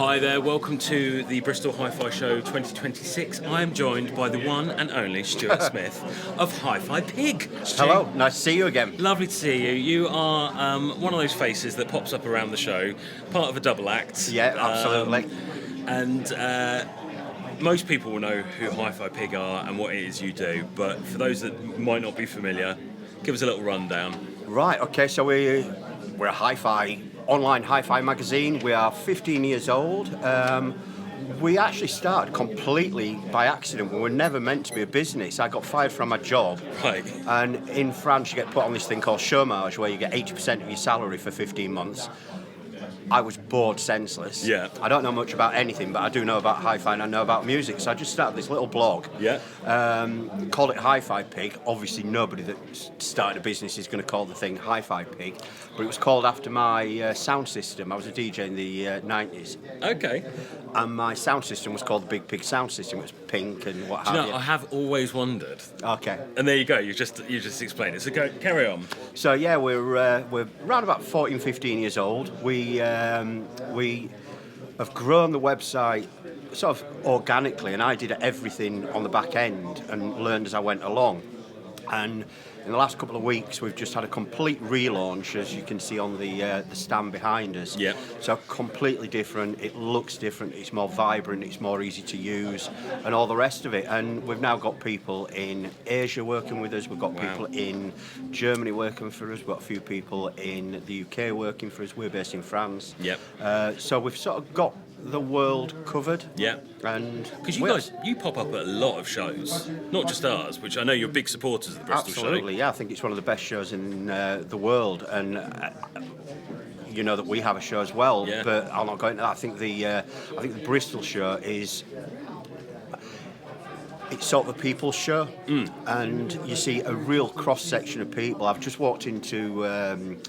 Hi there, welcome to the Bristol Hi-Fi Show 2026. I am joined by the one and only Stuart Smith of HiFi Pig. Hello, nice to see you again. Lovely to see you. You are one of those faces that pops up around the show, part of a double act. Yeah, absolutely. And most people will know who HiFi Pig are and what it is you do, but for those that might not be familiar, give us a little rundown. Right, okay, so we're a hi-fi, online hi-fi magazine. We are 15 years old. We actually started completely by accident. We were never meant to be a business. I got fired from my job. Right. And in France, you get put on this thing called chômage, where you get 80% of your salary for 15 months. I was bored senseless. Yeah. I don't know much about anything, but I do know about hi-fi and I know about music. So I just started this little blog. Yeah. Called it HiFi Pig. Obviously, nobody that started a business is going to call the thing HiFi Pig, but it was called after my sound system. I was a DJ in the 90s. Okay. And my sound system was called the Big Pig sound system. It was pink and what Do you have know, you. I have always wondered. Okay. And there you go. You just explained it. So carry on. So yeah, we're around about 14, 15 years old. We have grown the website sort of organically, and I did everything on the back end and learned as I went along. And in the last couple of weeks, we've just had a complete relaunch, as you can see on the stand behind us. Yeah. So completely different. It looks different. It's more vibrant. It's more easy to use, and all the rest of it. And we've now got people in Asia working with us. We've got people in Germany working for us. We've got a few people in the UK working for us. We're based in France. Yep. So we've sort of got the world covered. Yeah. And Because you pop up at a lot of shows, not just ours, which I know you're big supporters of the Bristol absolutely, show. yeah. I think it's one of the best shows in the world, and you know that we have a show as well. Yeah. But I'll not go into that. I think the Bristol show is. It's sort of a people's show, and you see a real cross section of people. I've just walked into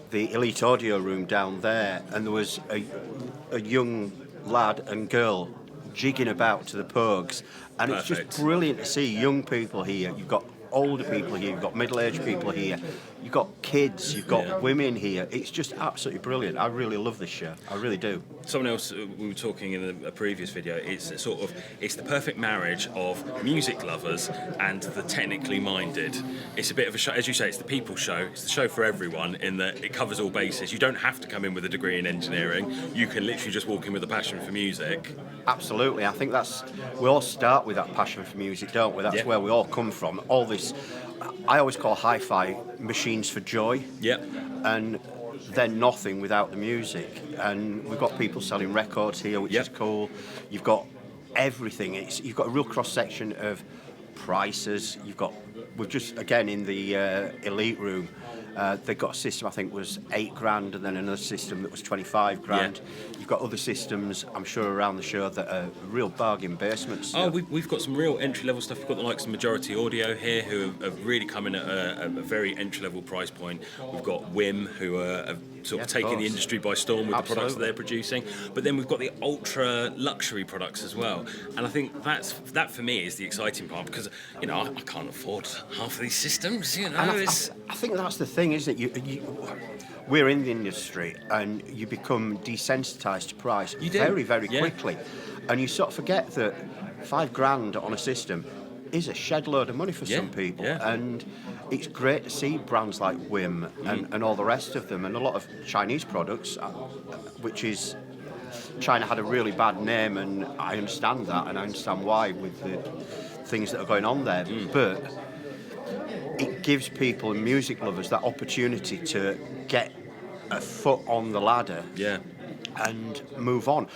the Elite Audio room down there, and there was a young lad and girl jigging about to the Pogues, and Perfect. It's just brilliant to see young people here. You've got older people here, you've got middle-aged people here, you've got kids, you've got women here. It's just absolutely brilliant. I really love this show. I really do. Someone else, we were talking in a previous video, it's the perfect marriage of music lovers and the technically minded. It's a bit of a show, as you say, it's the people show. It's the show for everyone in that it covers all bases. You don't have to come in with a degree in engineering. You can literally just walk in with a passion for music. Absolutely. I think we all start with that passion for music, don't we? That's where we all come from. All this, I always call hi-fi machines for joy. Yep. And they're nothing without the music. And we've got people selling records here, which is cool. You've got everything. You've got a real cross-section of prices. We've just, again, in the Elite room, they've got a system I think was $8,000, and then another system that was $25,000. Yeah. You've got other systems, I'm sure, around the show that are real bargain basements. Oh, we've got some real entry-level stuff. We've got the likes of Majority Audio here, who have really come in at a very entry-level price point. We've got Wim, who are sort of taking the industry by storm with the products that they're producing. But then we've got the ultra-luxury products as well. And I think that for me is the exciting part, because, you know, I can't afford half of these systems, you know. And I think that's the thing, isn't it? We're in the industry, and you become desensitised to price very, very quickly, and you sort of forget that $5,000 on a system is a shed load of money for some people, and it's great to see brands like Wim and all the rest of them, and a lot of Chinese products, which is China had a really bad name, and I understand that, and I understand why with the things that are going on there, but it gives people, music lovers, that opportunity to get a foot on the ladder and move on.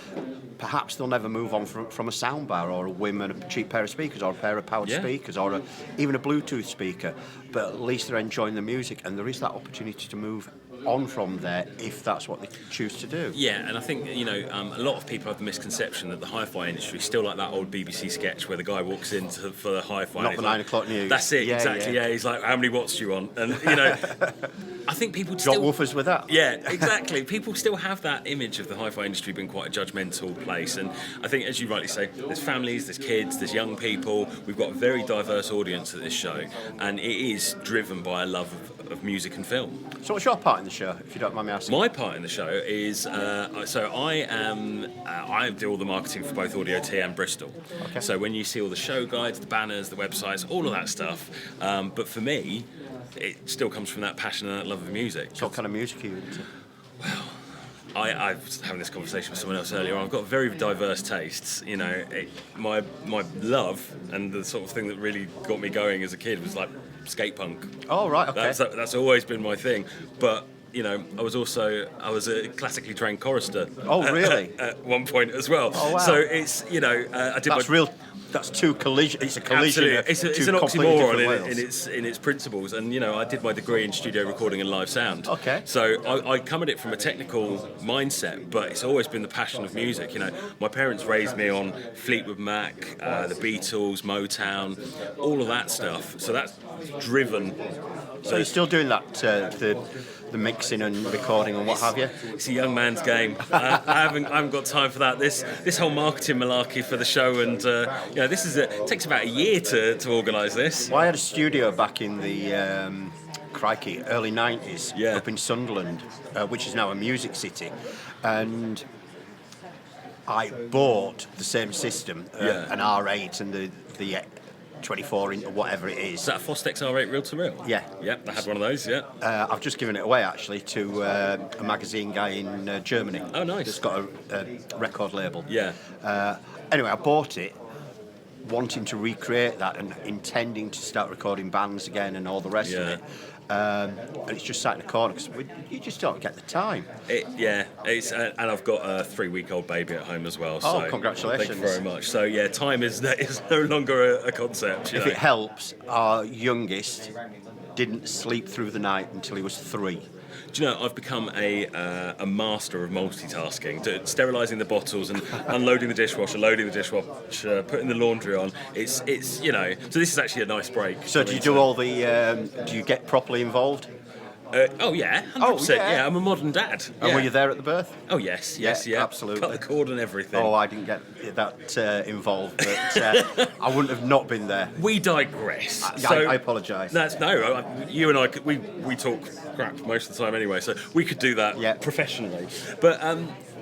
Perhaps they'll never move on from a soundbar or a Wim and a cheap pair of speakers or a pair of powered speakers or even a Bluetooth speaker, but at least they're enjoying the music, and there is that opportunity to move on from there if that's what they choose to do. Yeah, and I think, you know, a lot of people have the misconception that the hi-fi industry is still like that old BBC sketch where the guy walks in for the hi-fi. Not the 9 o'clock news. That's it, exactly. Yeah, he's like, how many watts do you want? And, you know, I think people drop still woofers with that. Yeah, exactly. People still have that image of the hi-fi industry being quite a judgmental place, and I think, as you rightly say, there's families, there's kids, there's young people. We've got a very diverse audience at this show, and it is driven by a love of music and film. So what's your part in the show, if you don't mind me asking? My part in the show is I do all the marketing for both Audio T and Bristol. Okay. So when you see all the show guides, the banners, the websites, all of that stuff, but for me, it still comes from that passion and that love of music. So what kind of music are you into? I was having this conversation with someone else earlier. I've got very diverse tastes. You know, my love and the sort of thing that really got me going as a kid was like skate punk. Oh, right, okay. That's always been my thing. But you know, I was a classically trained chorister. Oh, really? At one point as well. Oh, wow. So it's, you know, I did That's two collision. It's a collision. Absolutely. It's an oxymoron in its principles, and you know, I did my degree in studio recording and live sound. Okay. So I come at it from a technical mindset, but it's always been the passion of music. You know, my parents raised me on Fleetwood Mac, the Beatles, Motown, all of that stuff. So that's driven. So you're still doing that, the mixing and recording and what have you? It's a young man's game. I haven't got time for that. This whole marketing malarkey for the show, and you know, it takes about a year to organise this. Well, I had a studio back in the early 90s up in Sunderland, which is now a music city, and I bought the same system, an R8 and the 24 inch or whatever it is. Is that a Fostex R8 reel to reel? Yeah. Yep, I had one of those, yeah. I've just given it away actually to a magazine guy in Germany. Oh, nice. That's got a record label. Yeah. Anyway, I bought it wanting to recreate that and intending to start recording bands again and all the rest of it. And it's just sat in a corner because you just don't get the time. It's and I've got a 3-week-old baby at home as well. So congratulations! Thank you very much. So yeah, time is no longer a concept. If it helps, our youngest didn't sleep through the night until he was 3. Do you know, I've become a master of multitasking, sterilising the bottles and unloading the dishwasher, loading the dishwasher, putting the laundry on. It's you know, so this is actually a nice break. So do you do all the? Do you get properly involved? Oh yeah, 100%. Yeah, I'm a modern dad. And were you there at the birth? Oh yes, absolutely. Cut the cord and everything. Oh, I didn't get that involved, but I wouldn't have not been there. We digress. I apologise. You and I, we talk crap most of the time anyway, so we could do that professionally. But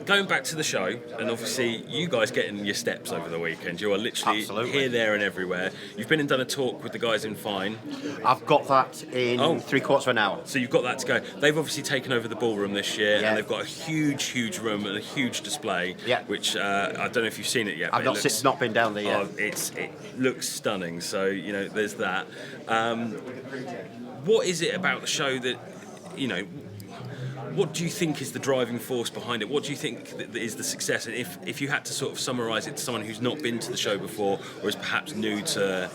going back to the show, and obviously you guys getting your steps over the weekend. You are literally here, there, and everywhere. You've been and done a talk with the guys in Fine. I've got that in 3/4 of an hour. So you've got that to go. They've obviously taken over the ballroom this year, and they've got a huge room and a huge display. Which I don't know if you've seen it yet. I've not been down there yet. It looks stunning. So you know, there's that. What is it about the show that, you know? What do you think is the driving force behind it? What do you think is the success? And if you had to sort of summarise it to someone who's not been to the show before or is perhaps new to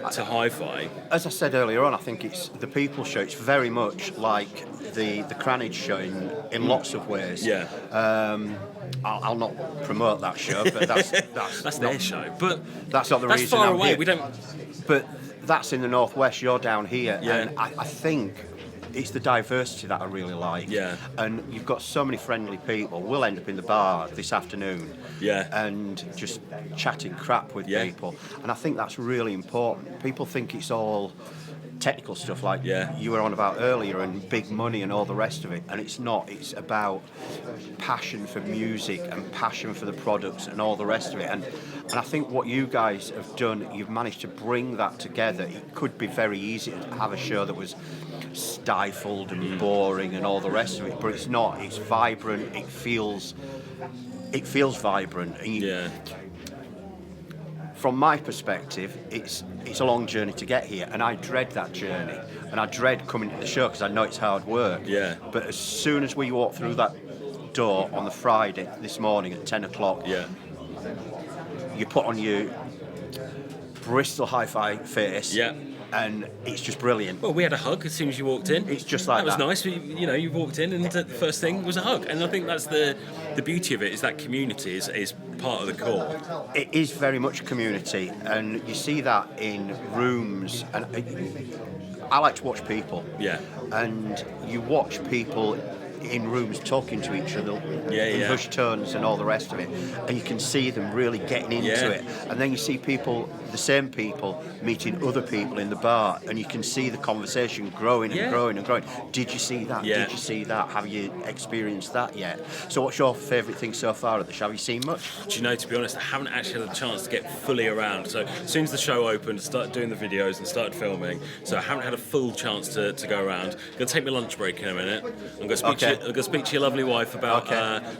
hi-fi? As I said earlier on, I think it's the people show. It's very much like the Cranage show in lots of ways. Yeah. I'll not promote that show, but that's their show. But that's not the reason. That's far I'm away. Here. We don't. But that's in the northwest. You're down here, and I think it's the diversity that I really like. Yeah. And you've got so many friendly people. We'll end up in the bar this afternoon. Yeah. And just chatting crap with people. And I think that's really important. People think it's all technical stuff like you were on about earlier and big money and all the rest of it. And it's not. It's about passion for music and passion for the products and all the rest of it. And I think what you guys have done, you've managed to bring that together. It could be very easy to have a show that was stifled and boring and all the rest of it, but it's not. It's vibrant. It feels vibrant. And from my perspective, it's a long journey to get here, and I dread that journey, and I dread coming to the show because I know it's hard work. Yeah. But as soon as we walk through that door on the Friday this morning at 10 o'clock, you put on your Bristol Hi-Fi face. Yeah. And it's just brilliant. Well, we had a hug as soon as you walked in. It's just like that. That was nice. You know, you walked in and the first thing was a hug. And I think that's the beauty of it, is that community is part of the core. It is very much community. And you see that in rooms. And I like to watch people. Yeah. And you watch people in rooms talking to each other in hushed tones and all the rest of it, and you can see them really getting into it. And then you see people, the same people, meeting other people in the bar, and you can see the conversation growing and growing and growing. Did you see that? Did you see that? Have you experienced that yet? So what's your favourite thing so far at the show? Have you seen much? Do you know, to be honest, I haven't actually had a chance to get fully around. So as soon as the show opened, I started doing the videos and started filming, so I haven't had a full chance to go around. I'm going to take my lunch break in a minute. I'm going to speak to your lovely wife about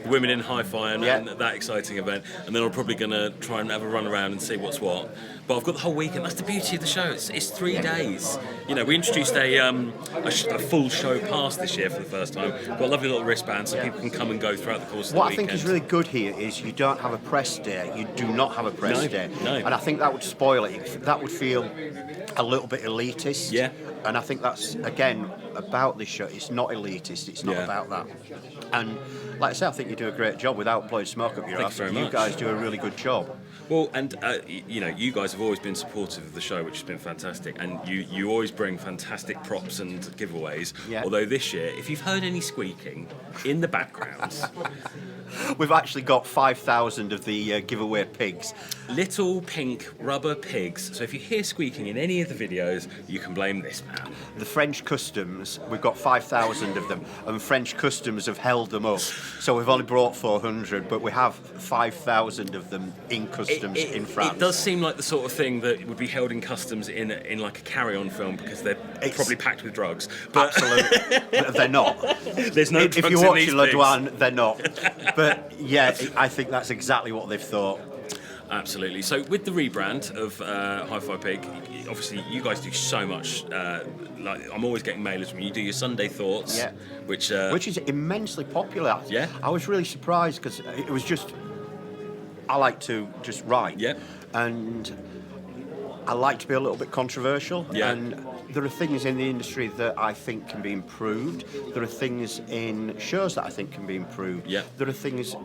women in hi-fi and that exciting event, and then I'm probably going to try and have a run around and see what's what. But I've got the whole weekend. That's the beauty of the show. It's 3 days. You know, we introduced a full show pass this year for the first time. We've got a lovely little wristband so people can come and go throughout the course of the weekend. What I think is really good here is you don't have a press day. You do not have a press day. No. And I think that would spoil it. That would feel a little bit elitist. Yeah. And I think that's, again, about this show. It's not elitist. It's not about that. And like I say, I think you do a great job without blowing smoke up your ass. You guys do a really good job. Well, and you know, you guys have always been supportive of the show, which has been fantastic, and you always bring fantastic props and giveaways. Yeah. Although this year, if you've heard any squeaking in the background, we've actually got 5,000 of the giveaway pigs. Little pink rubber pigs. So if you hear squeaking in any of the videos, you can blame this man. The French Customs, we've got 5,000 of them, and French Customs have held them up. So we've only brought 400, but we have 5,000 of them in customs in France. It does seem like the sort of thing that would be held in customs in like a carry-on film, because they're probably packed with drugs. But absolutely. But they're not. There's no drugs in these If you're watching Le pigs. Douane, they're not. But yeah, I think that's exactly what they've thought. Absolutely. So with the rebrand of HiFi Pig, obviously you guys do so much. Like I'm always getting mailers from you. You do your Sunday thoughts, which is immensely popular. Yeah. I was really surprised because it was just, I like to just write. Yeah. And I like to be a little bit controversial. Yeah. And there are things in the industry that I think can be improved. There are things in shows that I think can be improved. Yeah. There are things.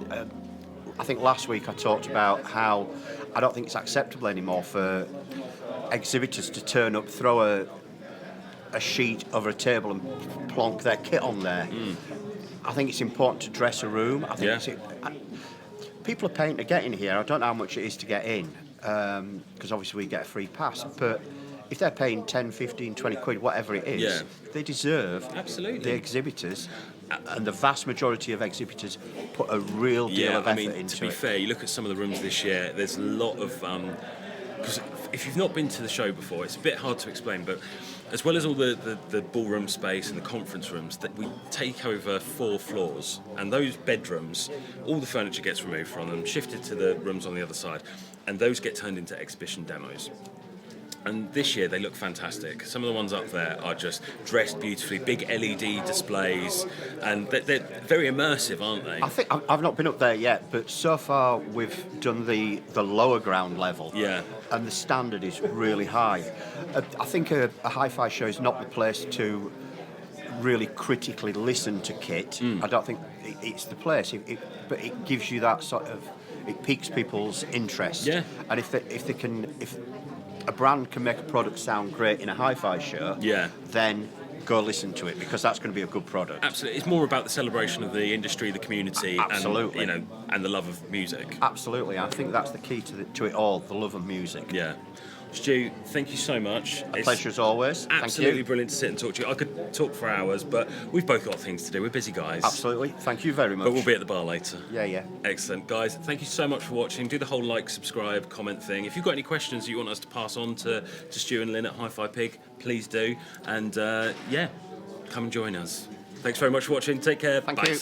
I think last week I talked about how I don't think it's acceptable anymore for exhibitors to turn up, throw a sheet over a table and plonk their kit on there. I think it's important to dress a room. I think people are paying to get in here. I don't know how much it is to get in, because obviously we get a free pass, but if they're paying 10, 15, 20 quid, whatever it is, they deserve the exhibitors. And the vast majority of exhibitors put a real deal of effort into it. To be fair, you look at some of the rooms this year, there's a lot of... Because if you've not been to the show before, it's a bit hard to explain, but as well as all the ballroom space and the conference rooms, that we take over 4 floors, and those bedrooms, all the furniture gets removed from them, shifted to the rooms on the other side, and those get turned into exhibition demos. And this year they look fantastic. Some of the ones up there are just dressed beautifully, big LED displays, and they're very immersive, aren't they? I think I've not been up there yet, but so far we've done the lower ground level. Yeah. And the standard is really high. I think a hi-fi show is not the place to really critically listen to kit. I don't think it's the place, but it gives you that sort of, it piques people's interest. Yeah. And if a brand can make a product sound great in a hi-fi show, then go listen to it, because that's going to be a good product. Absolutely. It's more about the celebration of the industry, the community, absolutely. and the love of music. Absolutely. I think that's the key to it all, the love of music. Yeah. Stu, thank you so much. A pleasure as always. Absolutely Thank you. Brilliant to sit and talk to you. I could talk for hours, but we've both got things to do. We're busy guys. Absolutely. Thank you very much. But we'll be at the bar later. Yeah. Excellent. Guys, thank you so much for watching. Do the whole like, subscribe, comment thing. If you've got any questions that you want us to pass on to Stu and Lynn at HiFi Pig, please do. And come and join us. Thanks very much for watching. Take care. Thank Bye. you.